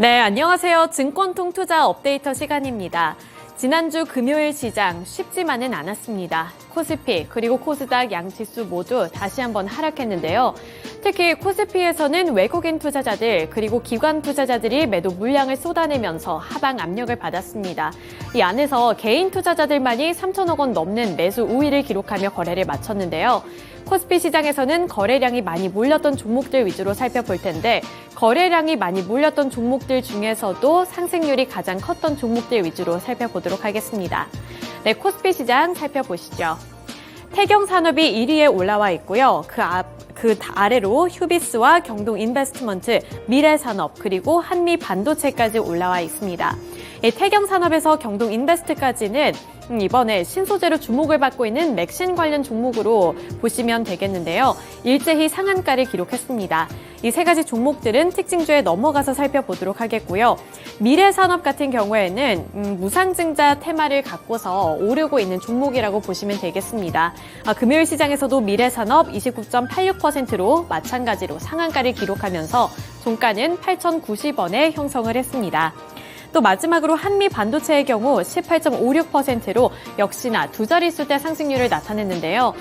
네, 안녕하세요. 증권통 투자 업데이터 시간입니다. 지난주 금요일 시장 쉽지만은 않았습니다. 코스피 그리고 코스닥 양지수 모두 다시 한번 하락했는데요. 특히 코스피에서는 외국인 투자자들 그리고 기관 투자자들이 매도 물량을 쏟아내면서 하방 압력을 받았습니다. 이 안에서 개인 투자자들만이 3천억 원 넘는 매수 우위를 기록하며 거래를 마쳤는데요. 코스피 시장에서는 거래량이 많이 몰렸던 종목들 위주로 살펴볼 텐데 거래량이 많이 몰렸던 종목들 중에서도 상승률이 가장 컸던 종목들 위주로 살펴보도록 하겠습니다. 네, 코스피 시장 살펴보시죠. 태경산업이 1위에 올라와 있고요. 그 아래로 휴비스와 경동인베스트먼트, 미래산업, 그리고 한미반도체까지 올라와 있습니다. 태경산업에서 경동인베스트까지는 이번에 신소재로 주목을 받고 있는 맥신 관련 종목으로 보시면 되겠는데요. 일제히 상한가를 기록했습니다. 이 세 가지 종목들은 특징주에 넘어가서 살펴보도록 하겠고요. 미래산업 같은 경우에는 무상증자 테마를 갖고서 오르고 있는 종목이라고 보시면 되겠습니다. 금요일 시장에서도 미래산업 29.86%로 마찬가지로 상한가를 기록하면서 종가는 8,090원에 형성을 했습니다. 또 마지막으로 한미반도체의 경우 18.56%로 역시나 두 자릿수대 상승률을 나타냈는데요.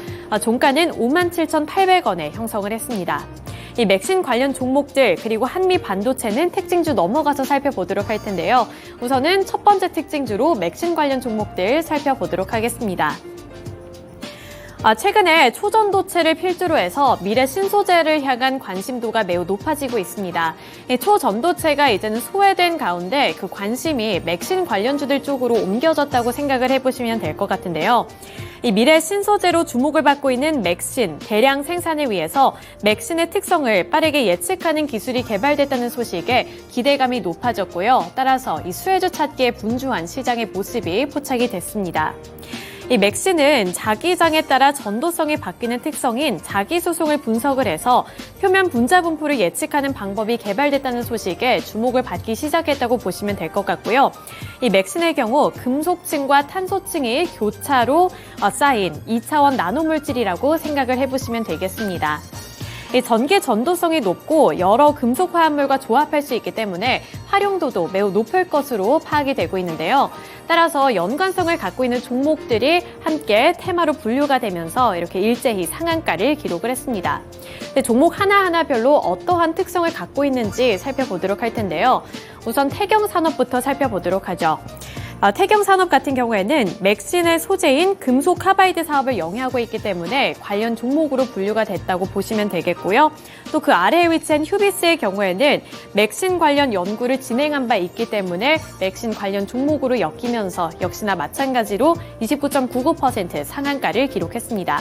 종가는 57,800원에 형성을 했습니다. 이 맥신 관련 종목들 그리고 한미반도체는 특징주 넘어가서 살펴보도록 할 텐데요. 우선은 첫 번째 특징주로 맥신 관련 종목들 살펴보도록 하겠습니다. 최근에 초전도체를 필두로 해서 미래 신소재를 향한 관심도가 매우 높아지고 있습니다. 초전도체가 이제는 소외된 가운데 그 관심이 맥신 관련주들 쪽으로 옮겨졌다고 생각을 해보시면 될 것 같은데요. 이 미래 신소재로 주목을 받고 있는 맥신 대량 생산을 위해서 맥신의 특성을 빠르게 예측하는 기술이 개발됐다는 소식에 기대감이 높아졌고요. 따라서 이 수혜주 찾기에 분주한 시장의 모습이 포착이 됐습니다. 이 맥신은 자기장에 따라 전도성이 바뀌는 특성인 자기소송을 분석을 해서 표면 분자 분포를 예측하는 방법이 개발됐다는 소식에 주목을 받기 시작했다고 보시면 될 것 같고요. 이 맥신의 경우 금속층과 탄소층이 교차로 쌓인 2차원 나노물질이라고 생각을 해보시면 되겠습니다. 이 전기 전도성이 높고 여러 금속 화합물과 조합할 수 있기 때문에 활용도도 매우 높을 것으로 파악이 되고 있는데요. 따라서 연관성을 갖고 있는 종목들이 함께 테마로 분류가 되면서 이렇게 일제히 상한가를 기록을 했습니다. 종목 하나하나별로 어떠한 특성을 갖고 있는지 살펴보도록 할 텐데요. 우선 태경산업부터 살펴보도록 하죠. 태경산업 같은 경우에는 맥신의 소재인 금속 카바이드 사업을 영위하고 있기 때문에 관련 종목으로 분류가 됐다고 보시면 되겠고요. 또 그 아래에 위치한 휴비스의 경우에는 맥신 관련 연구를 진행한 바 있기 때문에 맥신 관련 종목으로 엮이면서 역시나 마찬가지로 29.99% 상한가를 기록했습니다.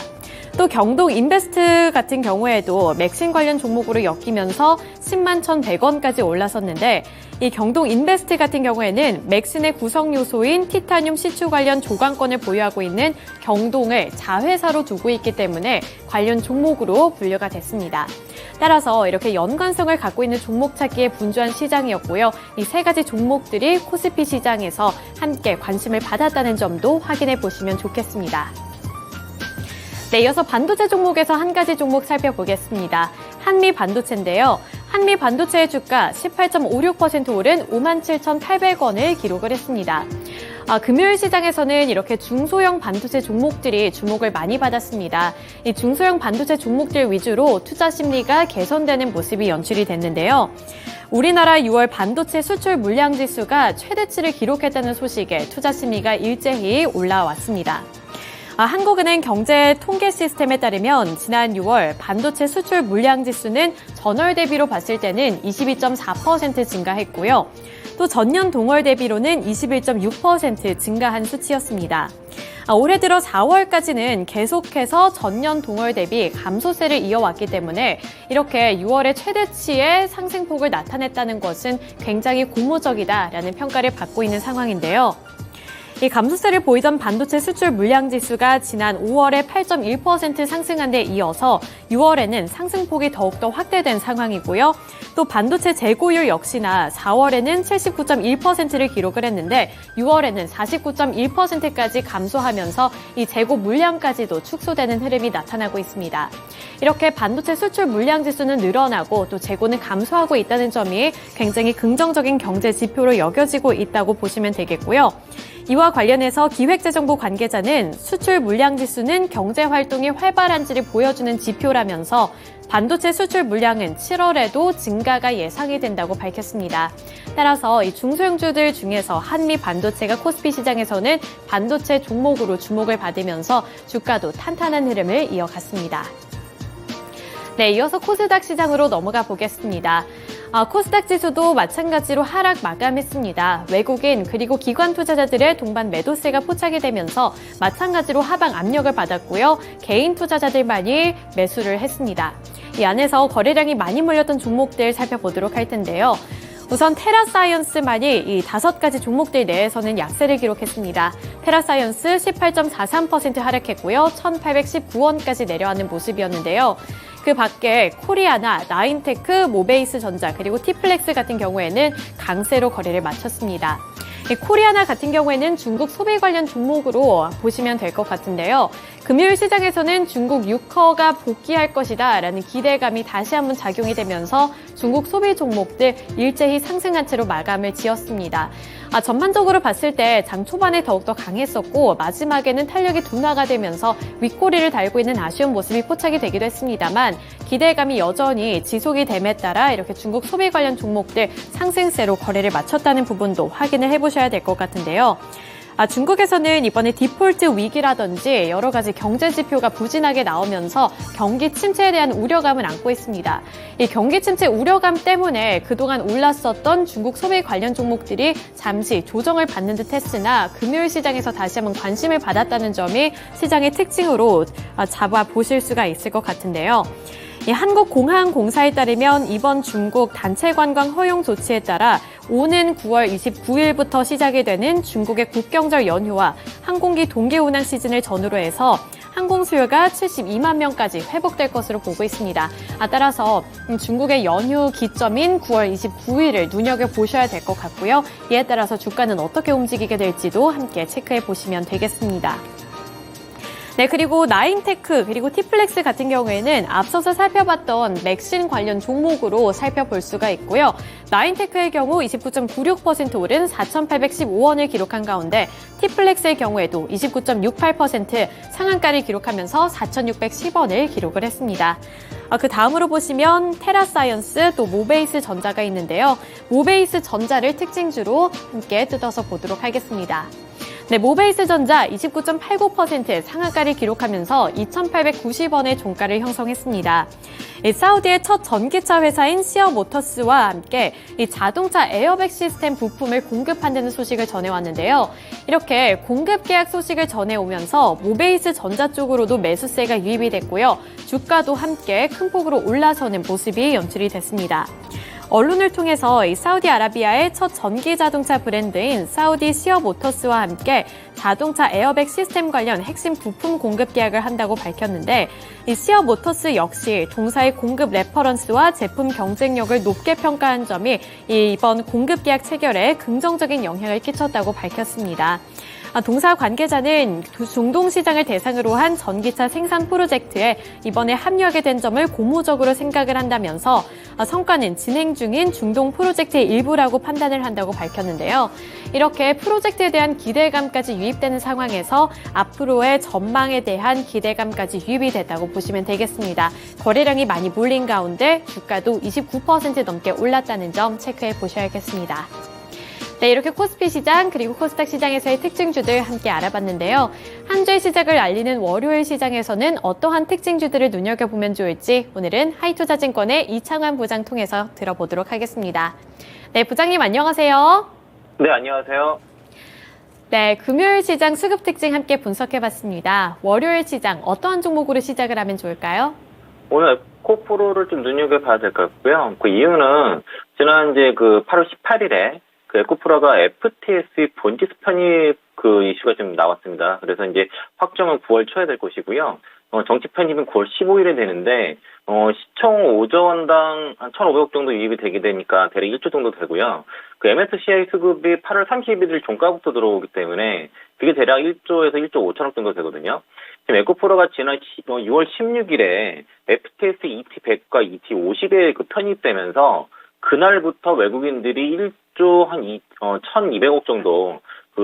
또 경동인베스트 같은 경우에도 맥신 관련 종목으로 엮이면서 10만 1,100원까지 올라섰는데 이 경동인베스트 같은 경우에는 맥신의 구성 요소인 티타늄 시추 관련 조강권을 보유하고 있는 경동을 자회사로 두고 있기 때문에 관련 종목으로 분류가 됐습니다. 따라서 이렇게 연관성을 갖고 있는 종목 찾기에 분주한 시장이었고요. 이 세 가지 종목들이 코스피 시장에서 함께 관심을 받았다는 점도 확인해 보시면 좋겠습니다. 네, 이어서 반도체 종목에서 한 가지 종목 살펴보겠습니다. 한미반도체인데요. 한미반도체의 주가 18.56% 오른 57,800원을 기록을 했습니다. 금요일 시장에서는 이렇게 중소형 반도체 종목들이 주목을 많이 받았습니다. 이 중소형 반도체 종목들 위주로 투자 심리가 개선되는 모습이 연출이 됐는데요. 우리나라 6월 반도체 수출 물량 지수가 최대치를 기록했다는 소식에 투자 심리가 일제히 올라왔습니다. 한국은행 경제 통계 시스템에 따르면 지난 6월 반도체 수출 물량 지수는 전월 대비로 봤을 때는 22.4% 증가했고요. 또 전년 동월 대비로는 21.6% 증가한 수치였습니다. 올해 들어 4월까지는 계속해서 전년 동월 대비 감소세를 이어왔기 때문에 이렇게 6월의 최대치의 상승폭을 나타냈다는 것은 굉장히 고무적이다라는 평가를 받고 있는 상황인데요. 이 감소세를 보이던 반도체 수출 물량 지수가 지난 5월에 8.1% 상승한 데 이어서 6월에는 상승폭이 더욱더 확대된 상황이고요. 또 반도체 재고율 역시나 4월에는 79.1%를 기록을 했는데 6월에는 49.1%까지 감소하면서 이 재고 물량까지도 축소되는 흐름이 나타나고 있습니다. 이렇게 반도체 수출 물량 지수는 늘어나고 또 재고는 감소하고 있다는 점이 굉장히 긍정적인 경제 지표로 여겨지고 있다고 보시면 되겠고요. 이와 관련해서 기획재정부 관계자는 수출 물량 지수는 경제 활동이 활발한지를 보여주는 지표라면서 반도체 수출 물량은 7월에도 증가가 예상이 된다고 밝혔습니다. 따라서 이 중소형주들 중에서 한미 반도체가 코스피 시장에서는 반도체 종목으로 주목을 받으면서 주가도 탄탄한 흐름을 이어갔습니다. 네, 이어서 코스닥 시장으로 넘어가 보겠습니다. 코스닥 지수도 마찬가지로 하락 마감했습니다. 외국인 그리고 기관 투자자들의 동반 매도세가 포착이 되면서 마찬가지로 하방 압력을 받았고요. 개인 투자자들만이 매수를 했습니다. 이 안에서 거래량이 많이 몰렸던 종목들 살펴보도록 할 텐데요. 우선 테라사이언스만이 이 5가지 종목들 내에서는 약세를 기록했습니다. 테라사이언스 18.43% 하락했고요. 1,819원까지 내려가는 모습이었는데요. 그 밖에 코리아나, 나인테크, 모베이스 전자, 그리고 티플렉스 같은 경우에는 강세로 거래를 마쳤습니다. 코리아나 같은 경우에는 중국 소비 관련 종목으로 보시면 될 것 같은데요. 금요일 시장에서는 중국 유커가 복귀할 것이다 라는 기대감이 다시 한번 작용이 되면서 중국 소비 종목들 일제히 상승한 채로 마감을 지었습니다. 전반적으로 봤을 때 장 초반에 더욱더 강했었고 마지막에는 탄력이 둔화가 되면서 윗꼬리를 달고 있는 아쉬운 모습이 포착이 되기도 했습니다만 기대감이 여전히 지속이 됨에 따라 이렇게 중국 소비 관련 종목들 상승세로 거래를 마쳤다는 부분도 확인을 해보셔야 될 것 같은데요. 중국에서는 이번에 디폴트 위기라든지 여러 가지 경제 지표가 부진하게 나오면서 경기 침체에 대한 우려감을 안고 있습니다. 이 경기 침체 우려감 때문에 그동안 올랐었던 중국 소비 관련 종목들이 잠시 조정을 받는 듯 했으나 금요일 시장에서 다시 한번 관심을 받았다는 점이 시장의 특징으로 잡아보실 수가 있을 것 같은데요. 한국공항공사에 따르면 이번 중국 단체 관광 허용 조치에 따라 오는 9월 29일부터 시작이 되는 중국의 국경절 연휴와 항공기 동계 운항 시즌을 전후로 해서 항공 수요가 72만 명까지 회복될 것으로 보고 있습니다. 따라서 중국의 연휴 기점인 9월 29일을 눈여겨보셔야 될 것 같고요. 이에 따라서 주가는 어떻게 움직이게 될지도 함께 체크해 보시면 되겠습니다. 네, 그리고 나인테크 그리고 티플렉스 같은 경우에는 앞서서 살펴봤던 맥신 관련 종목으로 살펴볼 수가 있고요. 나인테크의 경우 29.96% 오른 4,815원을 기록한 가운데 티플렉스의 경우에도 29.68% 상한가를 기록하면서 4,610원을 기록을 했습니다. 그 다음으로 보시면 테라사이언스 또 모베이스 전자가 있는데요. 모베이스 전자를 특징주로 함께 뜯어서 보도록 하겠습니다. 네, 모베이스 전자 29.89% 상한가를 기록하면서 2,890원의 종가를 형성했습니다. 사우디의 첫 전기차 회사인 시어 모터스와 함께 이 자동차 에어백 시스템 부품을 공급한다는 소식을 전해왔는데요. 이렇게 공급 계약 소식을 전해오면서 모베이스 전자 쪽으로도 매수세가 유입이 됐고요. 주가도 함께 큰 폭으로 올라서는 모습이 연출이 됐습니다. 언론을 통해서 이 사우디아라비아의 첫 전기 자동차 브랜드인 사우디 시어 모터스와 함께 자동차 에어백 시스템 관련 핵심 부품 공급 계약을 한다고 밝혔는데 이 시어 모터스 역시 동사의 공급 레퍼런스와 제품 경쟁력을 높게 평가한 점이 이번 공급 계약 체결에 긍정적인 영향을 끼쳤다고 밝혔습니다. 동사 관계자는 중동 시장을 대상으로 한 전기차 생산 프로젝트에 이번에 합류하게 된 점을 고무적으로 생각을 한다면서 성과는 진행 중인 중동 프로젝트의 일부라고 판단을 한다고 밝혔는데요. 이렇게 프로젝트에 대한 기대감까지 유입되는 상황에서 앞으로의 전망에 대한 기대감까지 유입이 됐다고 보시면 되겠습니다. 거래량이 많이 몰린 가운데 주가도 29% 넘게 올랐다는 점 체크해 보셔야겠습니다. 네, 이렇게 코스피 시장 그리고 코스닥 시장에서의 특징주들 함께 알아봤는데요. 한 주의 시작을 알리는 월요일 시장에서는 어떠한 특징주들을 눈여겨보면 좋을지 오늘은 하이투자증권의 이창환 부장 통해서 들어보도록 하겠습니다. 네, 부장님 안녕하세요. 네, 안녕하세요. 네, 금요일 시장 수급 특징 함께 분석해봤습니다. 월요일 시장 어떠한 종목으로 시작을 하면 좋을까요? 오늘 코프로를 좀 눈여겨봐야 될 것 같고요. 그 이유는 지난 8월 18일에 그 에코프로가 FTS의 본지수 편입 그 이슈가 좀 나왔습니다. 그래서 이제 확정은 9월 초에 될 것이고요. 정식 편입은 9월 15일에 되는데, 시총 5조 원당 한 1,500억 정도 유입이 되게 되니까 대략 1조 정도 되고요. 그 MSCI 수급이 8월 31일 종가부터 들어오기 때문에 그게 대략 1조에서 1조 5천억 정도 되거든요. 지금 에코프로가 지난 6월 16일에 FTS ET100과 ET50에 그 편입되면서 그날부터 외국인들이 1조 한 1,200억 정도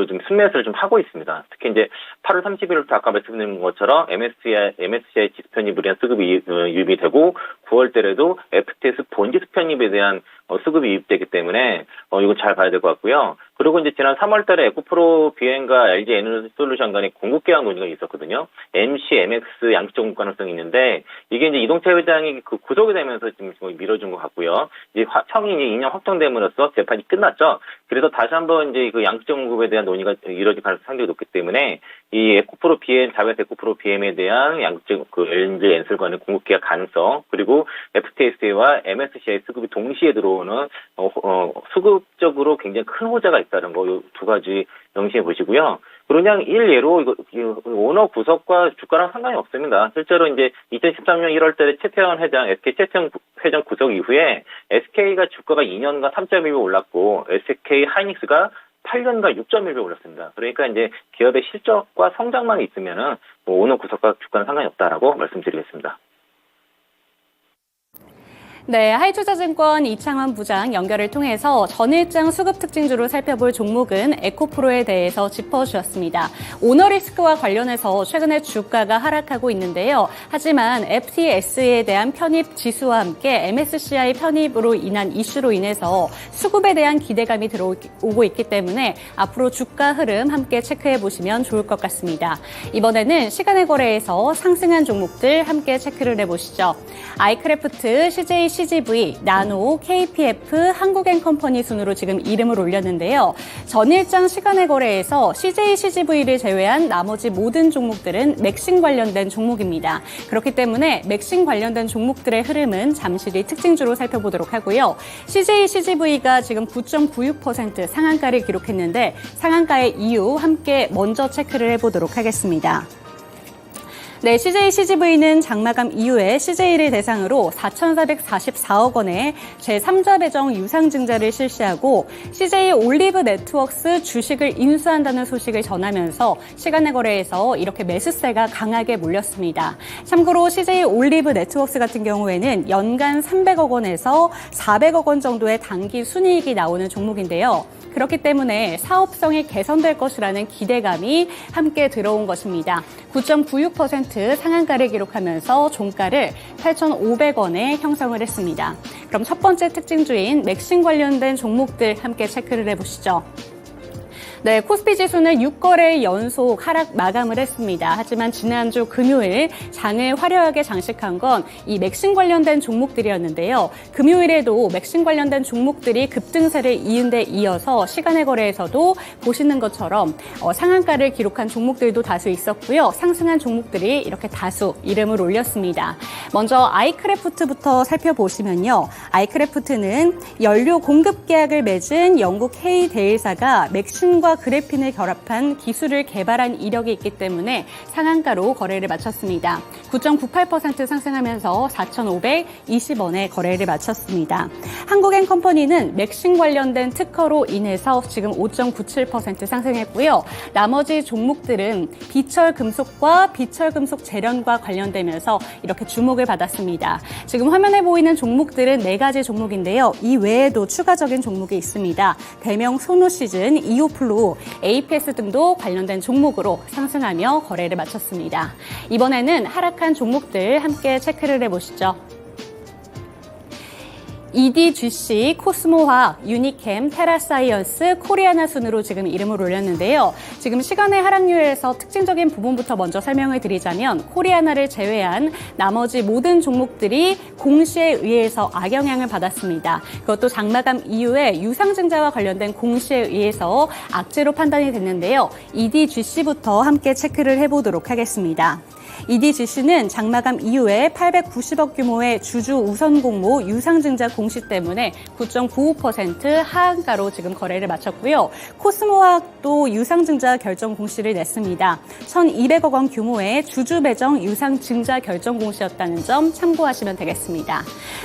좀 순매수를 좀 하고 있습니다. 특히 이제 8월 30일부터 아까 말씀드린 것처럼 MSCI 지수 편입에 대한 수급이 유입이 되고 9월 달에도 FTS 본지수 편입에 대한 수급이 유입되기 때문에 이거 잘 봐야 될 것 같고요. 그리고 이제 지난 3월 달에 에코프로 비엔과 LG 에너지솔루션 간의 공급 계약 논의가 있었거든요. MC, MX 양측 공급 가능성이 있는데 이게 이제 이동채 회장이 그 구속이 되면서 지금 미뤄진 것 같고요. 이제 형이 이제 2년 확정됨으로써 재판이 끝났죠. 그래서 다시 한번 이제 그 양측 공급에 대한 논의가 이뤄질 가능성이 상당히 높기 때문에 이 에코프로 BM, 자회사 에코프로 BM에 대한 양측 그 LG 엔솔 간의 공급 계약 가능성 그리고 FTS와 MSCI 수급이 동시에 들어오는 수급적으로 굉장히 큰 호재가 있다는 거 이 두 가지 명심해 보시고요. 그냥 일예로 이거 오너 구속과 주가랑 상관이 없습니다. 실제로 이제 2013년 1월 달에 최태원 회장, SK 최태원 회장 구속 이후에 SK가 주가가 2년간 3.1배 올랐고 SK 하이닉스가 8년간 6.1배 올랐습니다. 그러니까 이제 기업의 실적과 성장만 있으면은 오너 구속과 주가는 상관이 없다라고 말씀드리겠습니다. 네, 하이투자증권 이창환 부장 연결을 통해서 전일장 수급 특징주로 살펴볼 종목은 에코프로에 대해서 짚어주셨습니다. 오너 리스크와 관련해서 최근에 주가가 하락하고 있는데요. 하지만 FTS에 대한 편입 지수와 함께 MSCI 편입으로 인한 이슈로 인해서 수급에 대한 기대감이 들어오고 있기 때문에 앞으로 주가 흐름 함께 체크해 보시면 좋을 것 같습니다. 이번에는 시간의 거래에서 상승한 종목들 함께 체크를 해보시죠. 아이크래프트, CGV, 나노, KPF, 한국앤컴퍼니 순으로 지금 이름을 올렸는데요. 전일장 시간의 거래에서 CJCGV를 제외한 나머지 모든 종목들은 맥신 관련된 종목입니다. 그렇기 때문에 맥신 관련된 종목들의 흐름은 잠시 뒤 특징주로 살펴보도록 하고요. CJCGV가 지금 9.96% 상한가를 기록했는데 상한가의 이유 함께 먼저 체크를 해보도록 하겠습니다. 네, CJCGV는 장마감 이후에 CJ를 대상으로 4,444억 원의 제3자 배정 유상증자를 실시하고 CJ 올리브 네트워크스 주식을 인수한다는 소식을 전하면서 시간의 거래에서 이렇게 매수세가 강하게 몰렸습니다. 참고로 CJ 올리브 네트워크스 같은 경우에는 연간 300억 원에서 400억 원 정도의 단기 순이익이 나오는 종목인데요. 그렇기 때문에 사업성이 개선될 것이라는 기대감이 함께 들어온 것입니다. 9.96% 상한가를 기록하면서 종가를 8,500원에 형성을 했습니다. 그럼 첫 번째 특징주인 맥신 관련된 종목들 함께 체크를 해보시죠. 네, 코스피 지수는 6거래 연속 하락 마감을 했습니다. 하지만 지난주 금요일 장을 화려하게 장식한 건 이 맥신 관련된 종목들이었는데요. 금요일에도 맥신 관련된 종목들이 급등세를 이은 데 이어서 시간의 거래에서도 보시는 것처럼 상한가를 기록한 종목들도 다수 있었고요. 상승한 종목들이 이렇게 다수 이름을 올렸습니다. 먼저 아이크래프트부터 살펴보시면요. 아이크래프트는 연료 공급 계약을 맺은 영국 K데일사가 맥신과 그래핀을 결합한 기술을 개발한 이력이 있기 때문에 상한가로 거래를 마쳤습니다. 9.98% 상승하면서 4,520원에 거래를 마쳤습니다. 한국앤컴퍼니는 맥신 관련된 특허로 인해서 지금 5.97% 상승했고요. 나머지 종목들은 비철금속과 비철금속 재련과 관련되면서 이렇게 주목을 받았습니다. 지금 화면에 보이는 종목들은 4가지 종목인데요. 이 외에도 추가적인 종목이 있습니다. 대명 소노시즌, 이오플루, APS 등도 관련된 종목으로 상승하며 거래를 마쳤습니다. 이번에는 하락한 종목들 함께 체크를 해보시죠. EDGC, 코스모화학, 유니캠, 테라사이언스, 코리아나 순으로 지금 이름을 올렸는데요. 지금 시간의 하락률에서 특징적인 부분부터 먼저 설명을 드리자면 코리아나를 제외한 나머지 모든 종목들이 공시에 의해서 악영향을 받았습니다. 그것도 장마감 이후에 유상증자와 관련된 공시에 의해서 악재로 판단이 됐는데요. EDGC부터 함께 체크를 해보도록 하겠습니다. EDGC는 장마감 이후에 890억 규모의 주주 우선 공모 유상증자 공시 때문에 9.95% 하한가로 지금 거래를 마쳤고요. 코스모화학도 유상증자 결정 공시를 냈습니다. 1,200억 원 규모의 주주 배정 유상증자 결정 공시였다는 점 참고하시면 되겠습니다.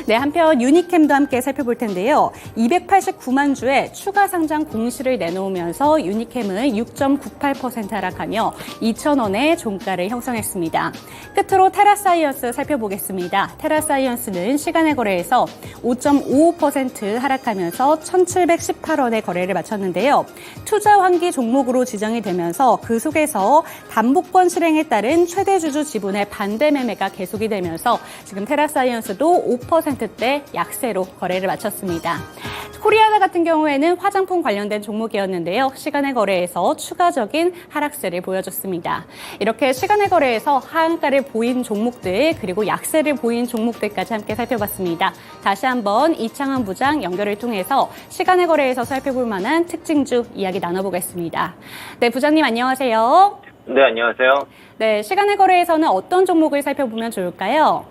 네, 한편 유니캠도 함께 살펴볼 텐데요. 289만 주의 추가 상장 공시를 내놓으면서 유니캠은 6.98% 하락하며 2,000원의 종가를 형성했습니다. 끝으로 테라사이언스 살펴보겠습니다. 테라사이언스는 시간의 거래에서 5.55% 하락하면서 1,718원의 거래를 마쳤는데요. 투자 환기 종목으로 지정이 되면서 그 속에서 담보권 실행에 따른 최대 주주 지분의 반대 매매가 계속이 되면서 지금 테라사이언스도 5%대 약세로 거래를 마쳤습니다. 코리아나 같은 경우에는 화장품 관련된 종목이었는데요. 시간의 거래에서 추가적인 하락세를 보여줬습니다. 이렇게 시간의 거래에서 하한가를 보인 종목들 그리고 약세를 보인 종목들까지 함께 살펴봤습니다. 다시 한번 이창환 부장 연결을 통해서 시간의 거래에서 살펴볼 만한 특징주 이야기 나눠보겠습니다. 네, 부장님 안녕하세요. 네, 안녕하세요. 네, 시간의 거래에서는 어떤 종목을 살펴보면 좋을까요?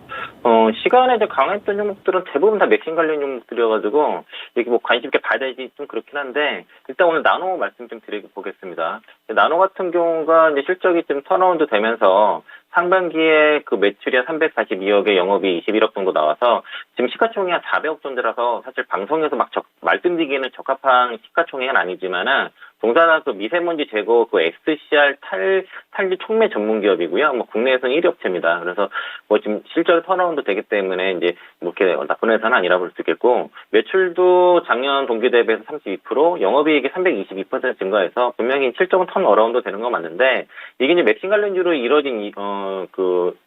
시간에 이제 강했던 종목들은 대부분 다 맥심 관련 종목들이어가지고, 이게 뭐 관심 있게 봐야 되지 좀 그렇긴 한데, 일단 오늘 나노 말씀 좀 드려보겠습니다. 나노 같은 경우가 이제 실적이 좀 턴어라운드 되면서, 상반기에 그 매출이 한 342억에 영업이 21억 정도 나와서 지금 시가총액이 한 400억 정도라서 사실 방송에서 막 말씀드리기에는 적합한 시가총액은 아니지만은 동사나 그 미세먼지 제거 그 XCR 탈지 촉매 전문 기업이고요. 뭐 국내에서는 1위 업체입니다. 그래서 뭐 지금 실적이 턴어라운드 되기 때문에 이제 뭐 이렇게 나쁜 회사는 아니라고 볼 수 있겠고 매출도 작년 동기 대비해서 32%, 영업이익이 322% 증가해서 분명히 실적은 턴어라운드 되는 건 맞는데 이게 이제 맥신 관련주로 이루어진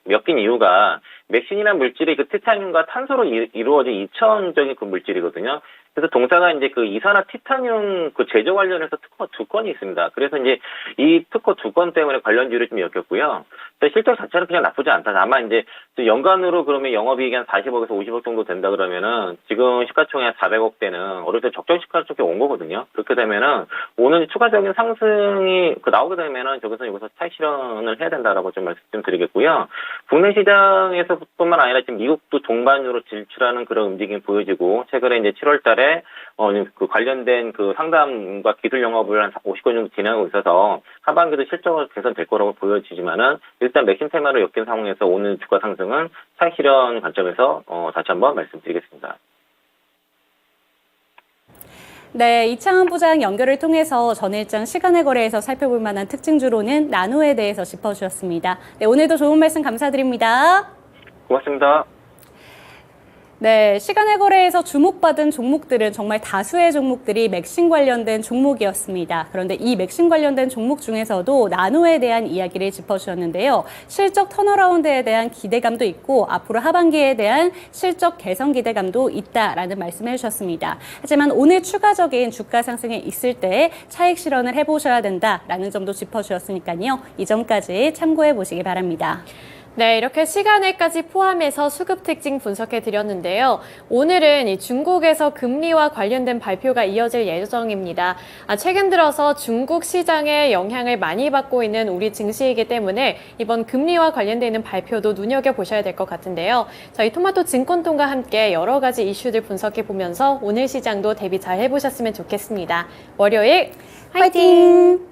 엮인 이유가 맥신이라는 물질이 그 티타늄과 탄소로 이루어진 이천적인 그 물질이거든요. 그래서 동사가 이제 그 이산화 티타늄 그 제조 관련해서 특허 2건이 있습니다. 그래서 이제 이 특허 2건 때문에 관련주를 좀 엮였고요. 실적 자체는 그냥 나쁘지 않다. 다만 이제 연간으로 그러면 영업이익이 한 40억에서 50억 정도 된다 그러면은 지금 시가총액 400억대는 어릴 때 적정 시가총액 온 거거든요. 그렇게 되면은 오늘 추가적인 상승이 나오게 되면은 여기서 차익 실현을 해야 된다라고 좀 말씀 좀 드리겠고요. 국내 시장에서뿐만 아니라 지금 미국도 동반으로 진출하는 그런 움직임이 보여지고 최근에 이제 7월달에 그 관련된 그 상담과 기술 영업을 한 50건 정도 진행하고 있어서 하반기도 실적은 개선될 거라고 보여지지만은 일단 맥심 테마로 엮인 상황에서 오늘 주가 상승은 차익 실현 관점에서 다시 한번 말씀드리겠습니다. 네, 이창환 부장 연결을 통해서 전일장 시간의 거래에서 살펴볼 만한 특징주로는 나노에 대해서 짚어주셨습니다. 네, 오늘도 좋은 말씀 감사드립니다. 고맙습니다. 네, 시간의 거래에서 주목받은 종목들은 정말 다수의 종목들이 맥심 관련된 종목이었습니다. 그런데 이 맥심 관련된 종목 중에서도 나노에 대한 이야기를 짚어주셨는데요. 실적 턴어라운드에 대한 기대감도 있고 앞으로 하반기에 대한 실적 개선 기대감도 있다라는 말씀을 해주셨습니다. 하지만 오늘 추가적인 주가 상승이 있을 때 차익 실현을 해보셔야 된다라는 점도 짚어주셨으니까요. 이 점까지 참고해 보시기 바랍니다. 네, 이렇게 시간에까지 포함해서 수급 특징 분석해 드렸는데요. 오늘은 이 중국에서 금리와 관련된 발표가 이어질 예정입니다. 최근 들어서 중국 시장에 영향을 많이 받고 있는 우리 증시이기 때문에 이번 금리와 관련돼 있는 발표도 눈여겨보셔야 될 것 같은데요. 저희 토마토 증권통과 함께 여러 가지 이슈들 분석해 보면서 오늘 시장도 대비 잘 해보셨으면 좋겠습니다. 월요일 화이팅!